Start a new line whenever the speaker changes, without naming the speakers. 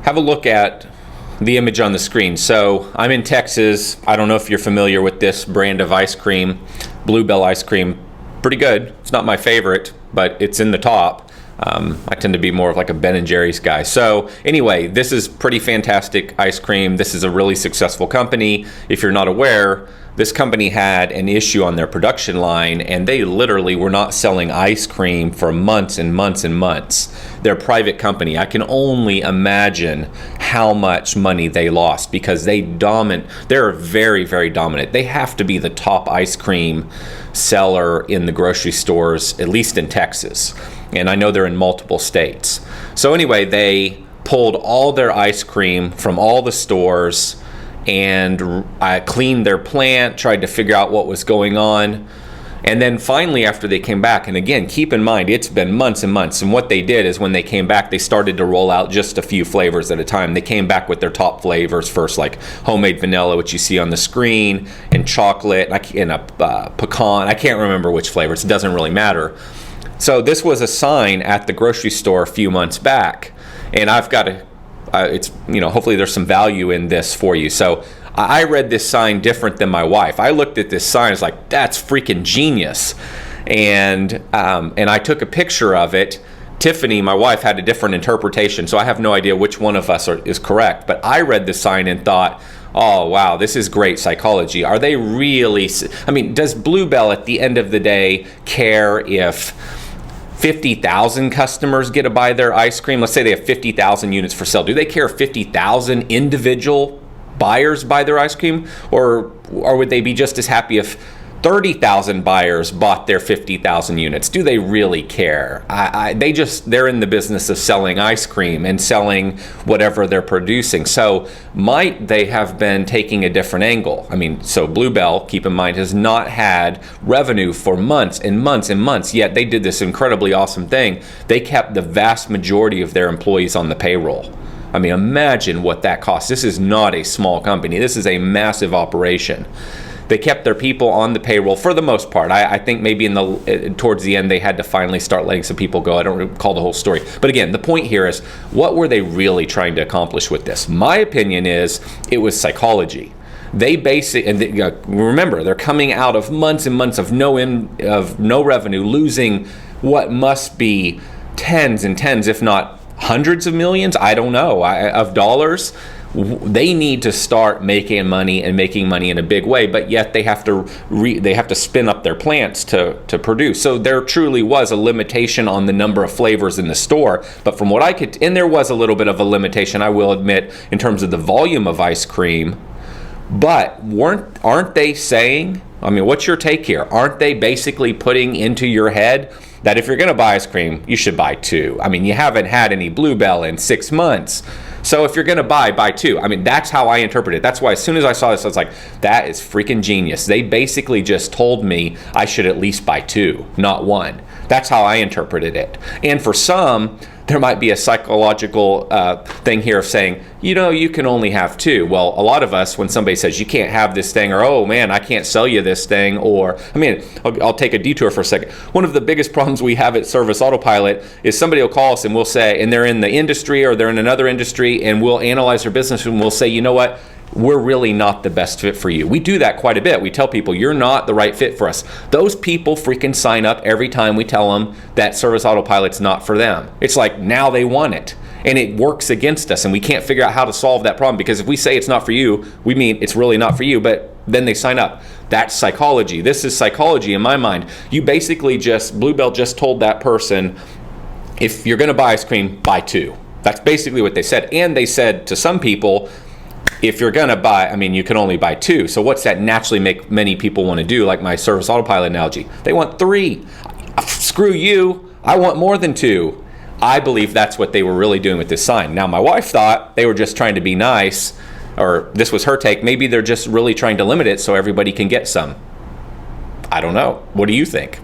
have a look at the image on the screen. So I'm in Texas. I don't know if you're familiar with this brand of ice cream, Bluebell ice cream. Pretty good. It's not my favorite, but it's in the top. I tend to be more of like a Ben and Jerry's guy. So anyway, this is pretty fantastic ice cream. This is a really successful company. If you're not aware, this company had an issue on their production line, and they literally were not selling ice cream for months and months and months. They're a private company. I can only imagine how much money they lost because they're very, very dominant. They have to be the top ice cream seller in the grocery stores, at least in Texas. And I know they're in multiple states. So anyway, they pulled all their ice cream from all the stores, and I cleaned their plant, tried to figure out what was going on. And then finally, after they came back, and again, keep in mind, it's been months and months. And what they did is when they came back, they started to roll out just a few flavors at a time. They came back with their top flavors first, like homemade vanilla, which you see on the screen, and chocolate, and a pecan. I can't remember which flavors. It doesn't really matter. So this was a sign at the grocery store a few months back. And I've got to... hopefully there's some value in this for you. So I read this sign different than my wife. I looked at this sign, it's like, that's freaking genius. And I took a picture of it. Tiffany, my wife, had a different interpretation, so I have no idea which one of us is correct. But I read the sign and thought, oh, wow, this is great psychology. Are they really... does Bluebell at the end of the day care if 50,000 customers get to buy their ice cream? Let's say they have 50,000 units for sale. Do they care if 50,000 individual buyers buy their ice cream? Or would they be just as happy if 30,000 buyers bought their 50,000 units? Do they really care? They're in the business of selling ice cream and selling whatever they're producing. So might they have been taking a different angle? So Bluebell, keep in mind, has not had revenue for months and months and months, yet they did this incredibly awesome thing. They kept the vast majority of their employees on the payroll. Imagine what that costs. This is not a small company. This is a massive operation. They kept their people on the payroll for the most part. I think maybe towards the end they had to finally start letting some people go. I don't recall the whole story. But again, the point here is, what were they really trying to accomplish with this? My opinion is it was psychology. They remember, they're coming out of months and months of no revenue, losing what must be tens and tens, if not hundreds of millions, I don't know, of dollars. They need to start making money and making money in a big way, but yet they have to spin up their plants to produce. So there truly was a limitation on the number of flavors in the store. But from what I could, and there was a little bit of a limitation, I will admit, in terms of the volume of ice cream. But aren't they saying, what's your take here? Aren't they basically putting into your head that if you're going to buy ice cream, you should buy two? You haven't had any Bluebell in 6 months. So if you're going to buy two. That's how I interpret it. That's why as soon as I saw this, I was like, that is freaking genius. They basically just told me I should at least buy two, not one. That's how I interpreted it. And for some, there might be a psychological thing here of saying, you can only have two. Well, a lot of us, when somebody says you can't have this thing, or, oh man, I can't sell you this thing, or, I'll take a detour for a second. One of the biggest problems we have at Service Autopilot is somebody will call us and we'll say, and they're in the industry or they're in another industry, and we'll analyze their business and we'll say, you know what? We're really not the best fit for you. We do that quite a bit. We tell people, you're not the right fit for us. Those people freaking sign up every time we tell them that Service Autopilot's not for them. It's like now they want it. And it works against us, and we can't figure out how to solve that problem, because if we say it's not for you, we mean it's really not for you, but then they sign up. That's psychology. This is psychology in my mind. You basically Bluebell just told that person, if you're going to buy ice cream, buy two. That's basically what they said. And they said to some people, if you're going to buy, you can only buy two. So what's that naturally make many people want to do? Like my Service Autopilot analogy. They want three. Screw you. I want more than two. I believe that's what they were really doing with this sign. Now, my wife thought they were just trying to be nice, or this was her take. Maybe they're just really trying to limit it so everybody can get some. I don't know. What do you think?